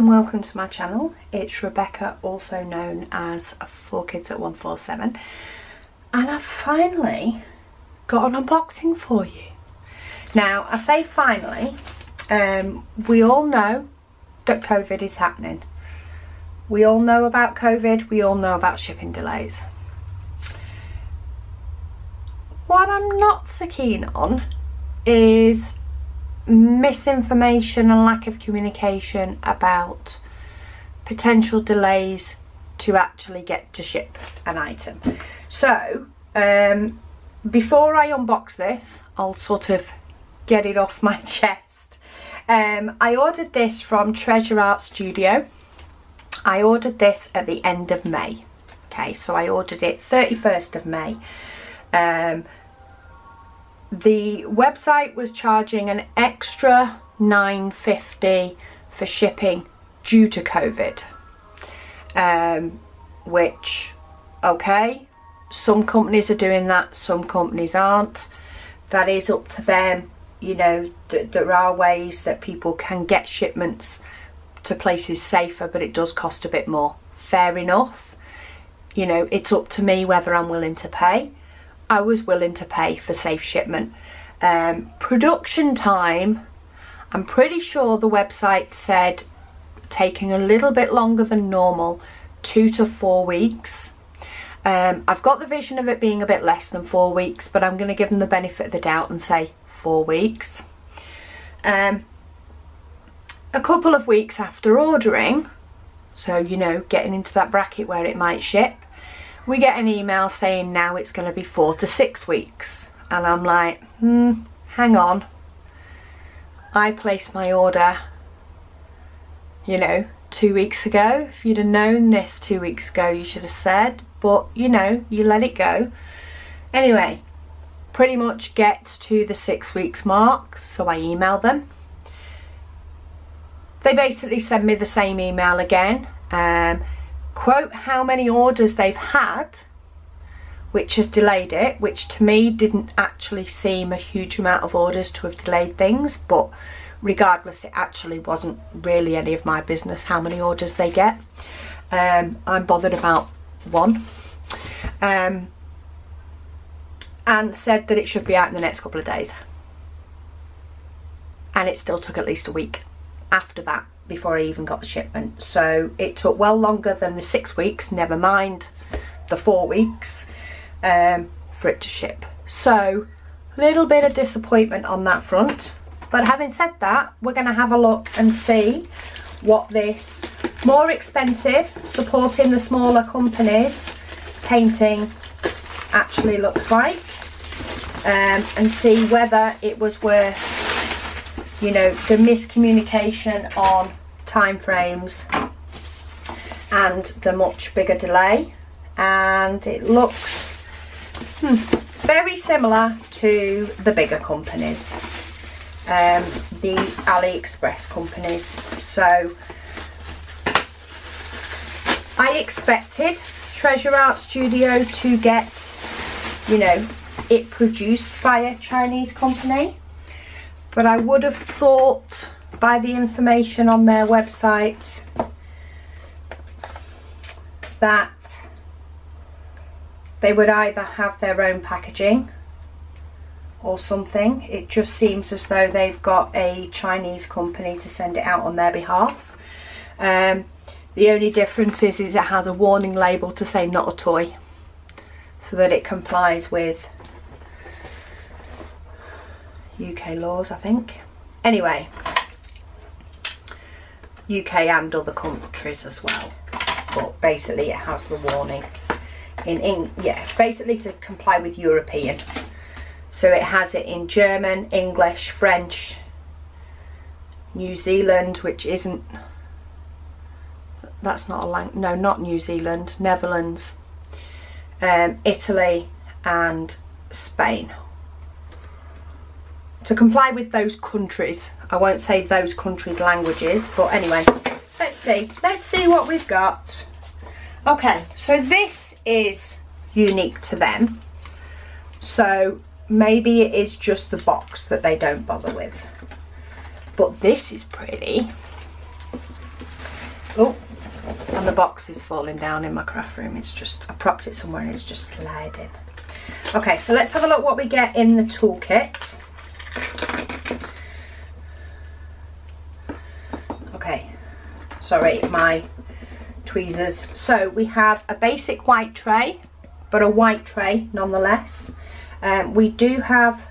and welcome to my channel. It's Rebecca, also known as 4Kids at 147, and I've finally got an unboxing for you. Now, I say finally, we all know that COVID is happening. We all know about COVID, we all know about shipping delays. What I'm not so keen on is misinformation and lack of communication about potential delays to actually get to ship an item. So before I unbox this, I'll sort of get it off my chest. I ordered this from Treasure Art Studio. I ordered this at the end of May. Okay, so I ordered it 31st of May. The website was charging an extra $9.50 for shipping due to COVID, which, okay, some companies are doing that, some companies aren't. That is up to them. You know, there are ways that people can get shipments to places safer, but it does cost a bit more. Fair enough. You know, it's up to me whether I'm willing to pay. I was willing to pay for safe shipment. Production time, I'm pretty sure the website said taking a little bit longer than normal, 2 to 4 weeks. I've got the vision of it being a bit less than 4 weeks, but I'm going to give them the benefit of the doubt and say 4 weeks. A couple of weeks after ordering, so you know, getting into that bracket where it might ship, we get an email saying now it's going to be 4 to 6 weeks. And I'm like, hang on. I placed my order, you know, 2 weeks ago. If you'd have known this 2 weeks ago, you should have said. But, you know, you let it go. Anyway, pretty much gets to the 6 weeks mark. So I emailed them. They basically send me the same email again. Quote how many orders they've had, which has delayed it, which to me didn't actually seem a huge amount of orders to have delayed things, but regardless, it actually wasn't really any of my business how many orders they get. I'm bothered about one. And said that it should be out in the next couple of days. And it still took at least a week after that before I even got the shipment. So it took well longer than the 6 weeks, never mind the 4 weeks, for it to ship. So a little bit of disappointment on that front. But having said that, we're going to have a look and see what this more expensive, supporting the smaller companies, painting actually looks like, and see whether it was worth, you know, the miscommunication on time frames and the much bigger delay. And it looks very similar to the bigger companies, the AliExpress companies. So I expected Treasure Art Studio to get, you know, it produced by a Chinese company. But I would have thought by the information on their website that they would either have their own packaging or something. It just seems as though they've got a Chinese company to send it out on their behalf. The only difference is it has a warning label to say not a toy, so that it complies with UK laws, I think. Anyway, UK and other countries as well, but basically it has the warning yeah, basically to comply with European. So it has it in German, English, French, New Zealand, which isn't, that's not a language, no, not New Zealand, Netherlands, Italy and Spain. To comply with those countries. I won't say those countries' languages, but anyway, let's see what we've got. Okay, so this is unique to them, so maybe it is just the box that they don't bother with, but this is pretty. Oh, and the box is falling down in my craft room. It's just, I propped it somewhere and it's just sliding. Okay, so let's have a look what we get in the toolkit. Okay, sorry, my tweezers. So we have a basic white tray, but a white tray nonetheless. We do have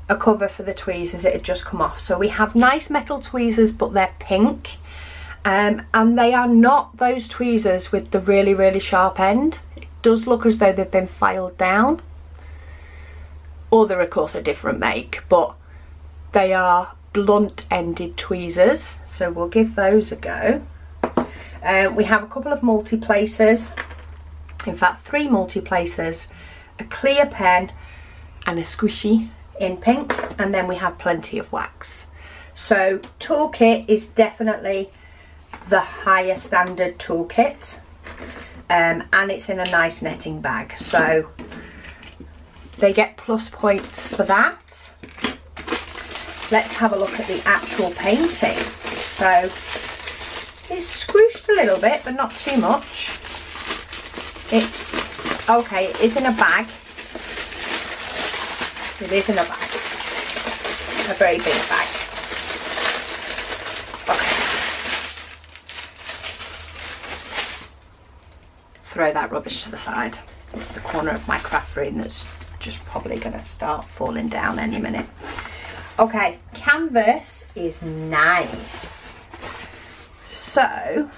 a cover for the tweezers, it had just come off. So we have nice metal tweezers, but they're pink. And they are not those tweezers with the really, really sharp end. It does look as though they've been filed down. Or they're of course a different make, but they are blunt-ended tweezers. So we'll give those a go. We have a couple of multi-placers. In fact, 3 multi-placers, a clear pen and a squishy in pink. And then we have plenty of wax. So toolkit is definitely the higher standard toolkit, and it's in a nice netting bag, so they get plus points for that. Let's have a look at the actual painting. So it's squished a little bit, but not too much. It's okay, it is in a bag. It is in a bag, a very big bag. Throw that rubbish to the side. It's the corner of my craft room that's just probably going to start falling down any minute. Okay, canvas is nice. So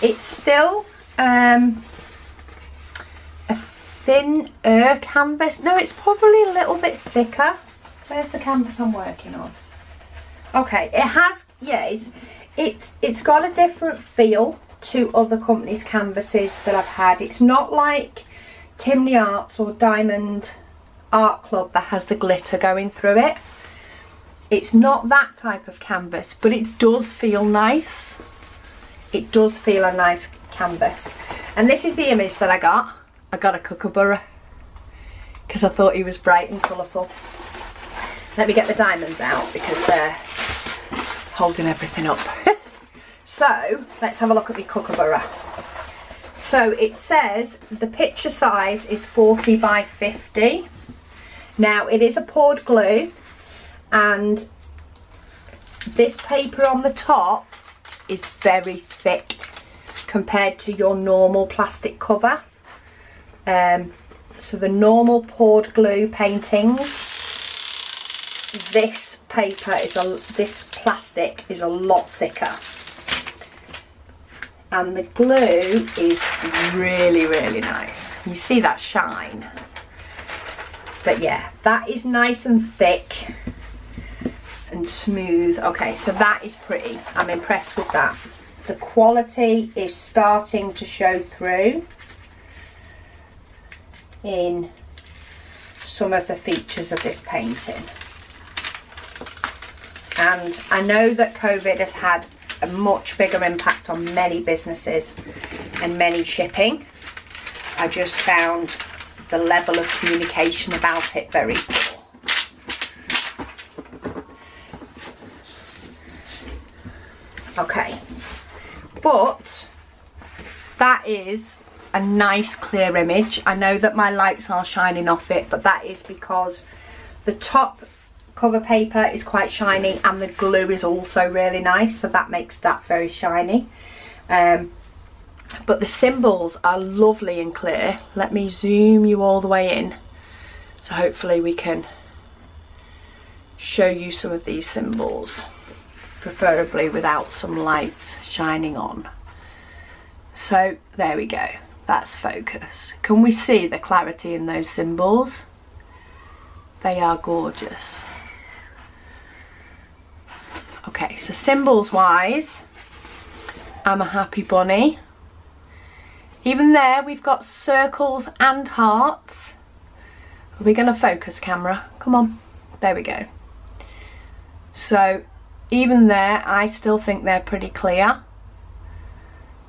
it's still a thinner canvas. No, it's probably a little bit thicker. Where's the canvas I'm working on? Okay, it has, yeah, it's got a different feel to other companies' canvases that I've had. It's not like Timley Arts or Diamond Art Club that has the glitter going through it. It's not that type of canvas, but it does feel nice. It does feel a nice canvas. And this is the image that I got. I got a kookaburra because I thought he was bright and colourful. Let me get the diamonds out because they're holding everything up. So let's have a look at the kookaburra. So it says the picture size is 40 by 50. Now it is a poured glue, and this paper on the top is very thick compared to your normal plastic cover. So the normal poured glue paintings, this paper is this plastic is a lot thicker. And the glue is really, really nice. You see that shine? But yeah, that is nice and thick and smooth. Okay, so that is pretty. I'm impressed with that. The quality is starting to show through in some of the features of this painting. And I know that COVID has had a much bigger impact on many businesses and many shipping. I just found the level of communication about it very poor. Okay, but that is a nice clear image. I know that my lights are shining off it, but that is because the top cover paper is quite shiny and the glue is also really nice, so that makes that very shiny. But the symbols are lovely and clear. Let me zoom you all the way in, so hopefully we can show you some of these symbols, preferably without some light shining on. So there we go, that's focus. Can we see the clarity in those symbols? They are gorgeous. Okay, so symbols wise, I'm a happy bunny. Even there we've got circles and hearts. Are we going to focus, camera? Come on, there we go. So even there I still think they're pretty clear,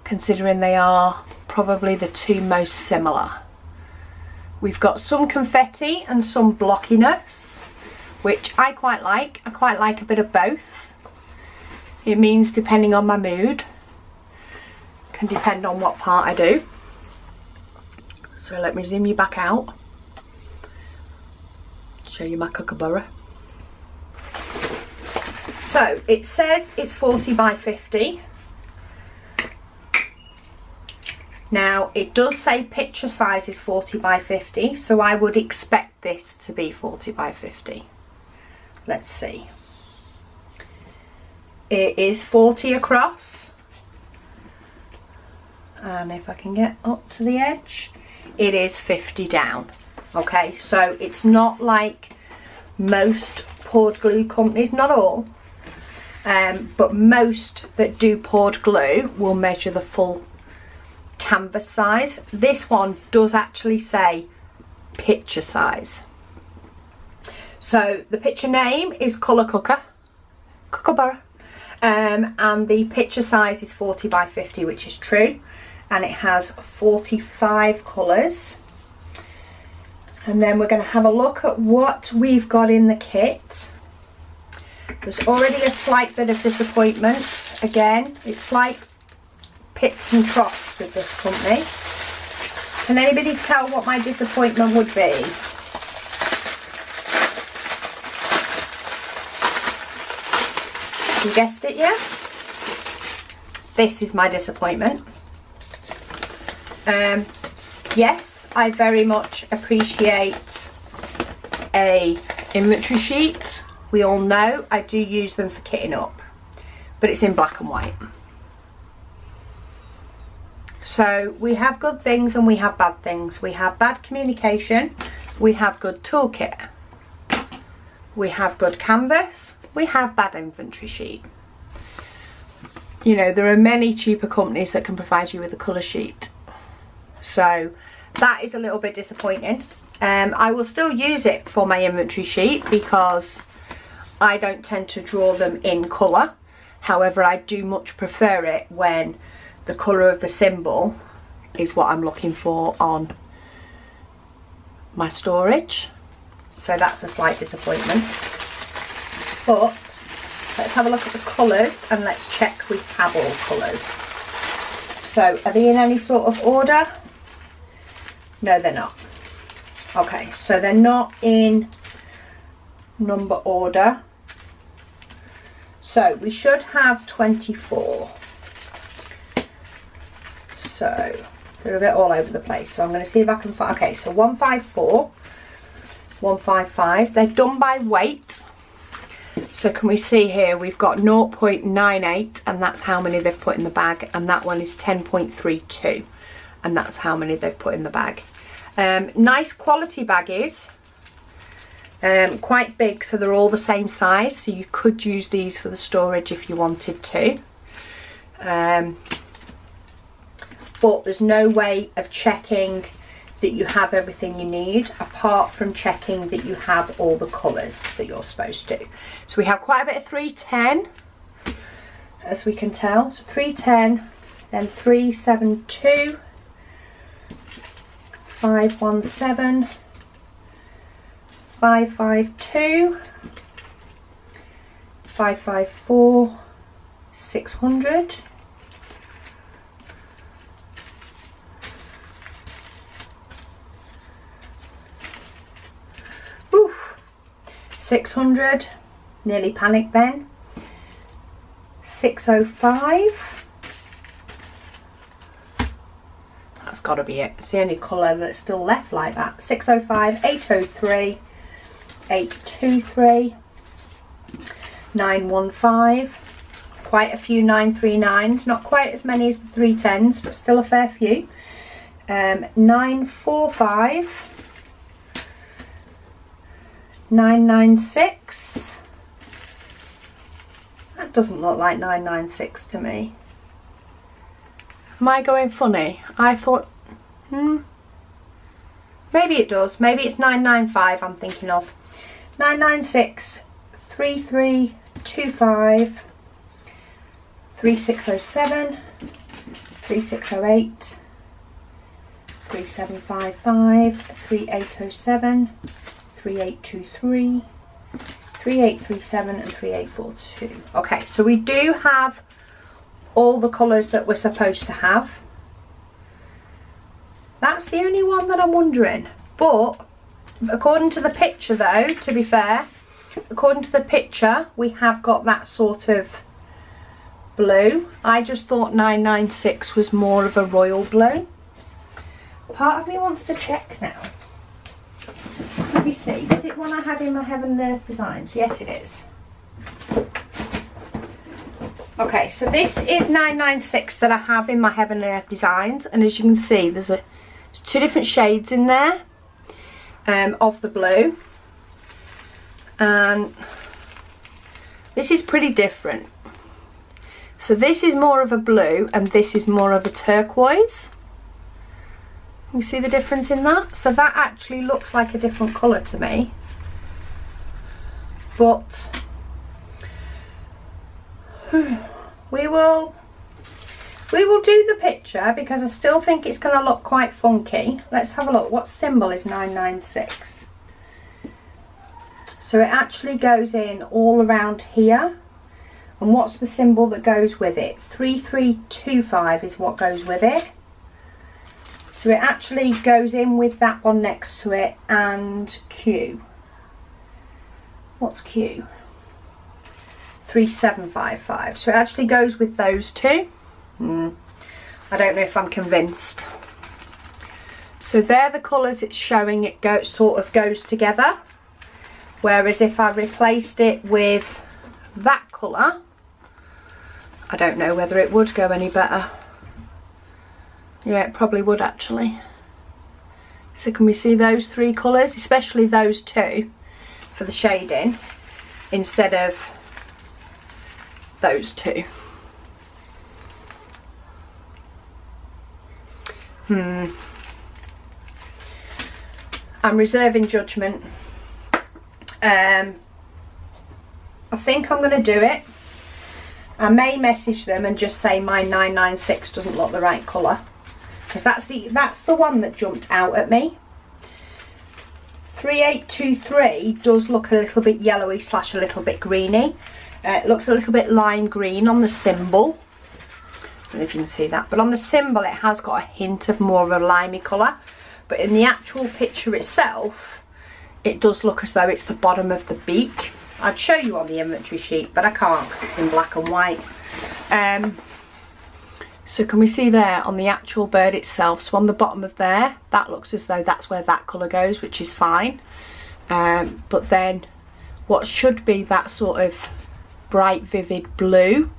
considering they are probably the two most similar. We've got some confetti and some blockiness, which I quite like. I quite like a bit of both. It means depending on my mood. Can depend on what part I do. So let me zoom you back out. Show you my kookaburra. So it says it's 40 by 50. Now it does say picture size is 40 by 50, so I would expect this to be 40 by 50. Let's see. It is 40 across. And if I can get up to the edge, it is 50 down. Okay, so it's not like most poured glue companies, not all, but most that do poured glue will measure the full canvas size. This one does actually say picture size. So the picture name is Colour Kookaburra, and the picture size is 40 by 50, which is true, and it has 45 colours. And then we're going to have a look at what we've got in the kit. There's already a slight bit of disappointment. Again, it's like pits and troughs with this company. Can anybody tell what my disappointment would be? You guessed it, yeah? This is my disappointment. Yes, I very much appreciate a inventory sheet. We all know I do use them for kitting up, but it's in black and white. So we have good things and we have bad things. We have bad communication, we have good toolkit, we have good canvas, we have bad inventory sheet. You know, there are many cheaper companies that can provide you with a colour sheet. So that is a little bit disappointing. I will still use it for my inventory sheet because I don't tend to draw them in colour. However, I do much prefer it when the colour of the symbol is what I'm looking for on my storage. So that's a slight disappointment. But let's have a look at the colours and let's check we have all colours. So are they in any sort of order? No, they're not. Okay, so they're not in number order. So we should have 24. So they're a bit all over the place. So I'm going to see if I can find. Okay, so 154, 155. They're done by weight. So can we see here we've got 0.98 and that's how many they've put in the bag, and that one is 10.32 and that's how many they've put in the bag. Nice quality baggies, quite big, so they're all the same size, so you could use these for the storage if you wanted to. But there's no way of checking that you have everything you need apart from checking that you have all the colours that you're supposed to. So we have quite a bit of 310, as we can tell. So 310, then 372, 517, 552, 554, 600, 600, nearly panicked then, 605, that's got to be it, it's the only colour that's still left like that, 605, 803, 823, 915, quite a few 939s, not quite as many as the 310s, but still a fair few, 945, 996, that doesn't look like 996 to me. Am I going funny? I thought, maybe it does, maybe it's 995 I'm thinking of. 996, 3325, 3607, 3608, 3755, 3807, 3823, 3837 and 3842. Okay, so we do have all the colours that we're supposed to have. That's the only one that I'm wondering. But according to the picture though, to be fair, according to the picture, we have got that sort of blue. I just thought 996 was more of a royal blue. Part of me wants to check now. Let me see, is it one I had in my Heaven and Earth Designs? Yes it is. Okay, so this is 996 that I have in my Heaven and Earth Designs, and as you can see there's two different shades in there of the blue, and this is pretty different. So this is more of a blue and this is more of a turquoise. You see the difference in that? So that actually looks like a different colour to me, but we will do the picture because I still think it's going to look quite funky. Let's have a look. What symbol is 996? So it actually goes in all around here. And what's the symbol that goes with it? 3325 is what goes with it. So it actually goes in with that one next to it and Q. What's Q? 3755. So it actually goes with those two. I don't know if I'm convinced. So they're the colours it's showing. It sort of goes together. Whereas if I replaced it with that colour, I don't know whether it would go any better. Yeah, it probably would actually. So can we see those three colours, especially those two for the shading, instead of those two? I'm reserving judgment. I think I'm going to do it. I may message them and just say my 996 doesn't look the right colour, because that's the one that jumped out at me. 3823 does look a little bit yellowy / a little bit greeny. It looks a little bit lime green on the symbol. I don't know if you can see that, but on the symbol it has got a hint of more of a limey colour, but in the actual picture itself it does look as though it's the bottom of the beak. I'd show you on the inventory sheet, but I can't because it's in black and white. So can we see there on the actual bird itself, so on the bottom of there, that looks as though that's where that colour goes, which is fine. But then what should be that sort of bright vivid blue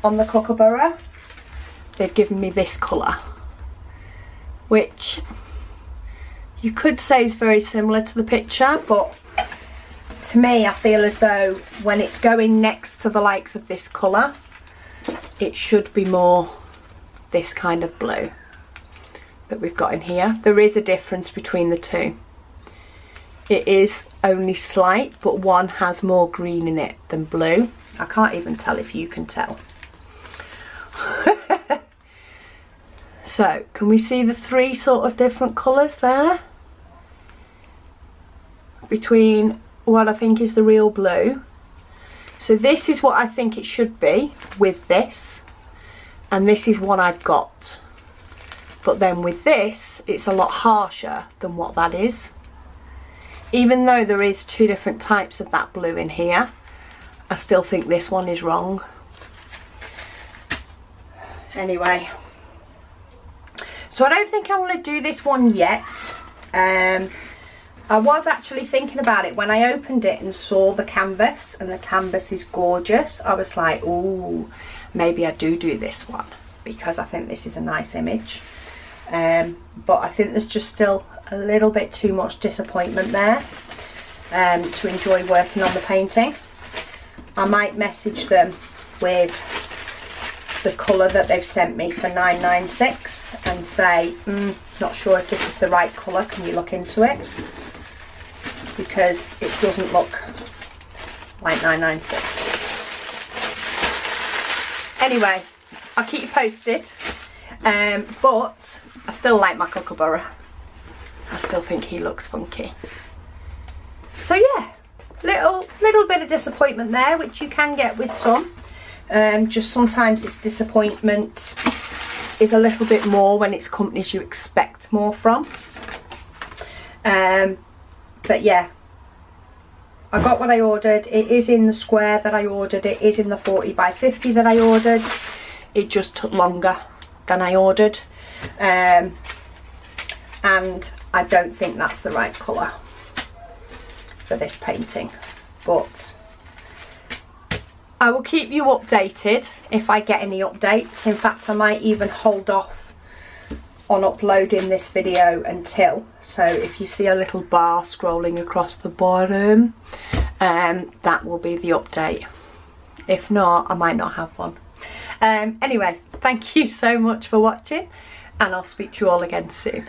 on the kookaburra, they've given me this colour, which you could say is very similar to the picture, but to me I feel as though when it's going next to the likes of this colour, it should be more this kind of blue that we've got in here. There is a difference between the two. It is only slight, but one has more green in it than blue. I can't even tell if you can tell. So can we see the three sort of different colours there between what I think is the real blue? So this is what I think it should be with this, and this is what I've got. But then with this, it's a lot harsher than what that is. Even though there is two different types of that blue in here, I still think this one is wrong. Anyway, so I don't think I'm going to do this one yet. I was actually thinking about it when I opened it and saw the canvas, and the canvas is gorgeous. I was like, ooh, maybe I do this one because I think this is a nice image. But I think there's just still a little bit too much disappointment there to enjoy working on the painting. I might message them with the colour that they've sent me for 996 and say, not sure if this is the right colour, can you look into it? Because it doesn't look like 996. Anyway, I'll keep you posted. But I still like my kookaburra. I still think he looks funky. So yeah, little bit of disappointment there, which you can get with some. Just sometimes it's disappointment is a little bit more when it's companies you expect more from. But yeah, I got what I ordered. It is in the square that I ordered. It is in the 40 by 50 that I ordered. It just took longer than I ordered. And I don't think that's the right colour for this painting. But I will keep you updated if I get any updates. In fact, I might even hold off on uploading this video until. So if you see a little bar scrolling across the bottom, that will be the update. If not, I might not have one. Anyway, thank you so much for watching, and I'll speak to you all again soon.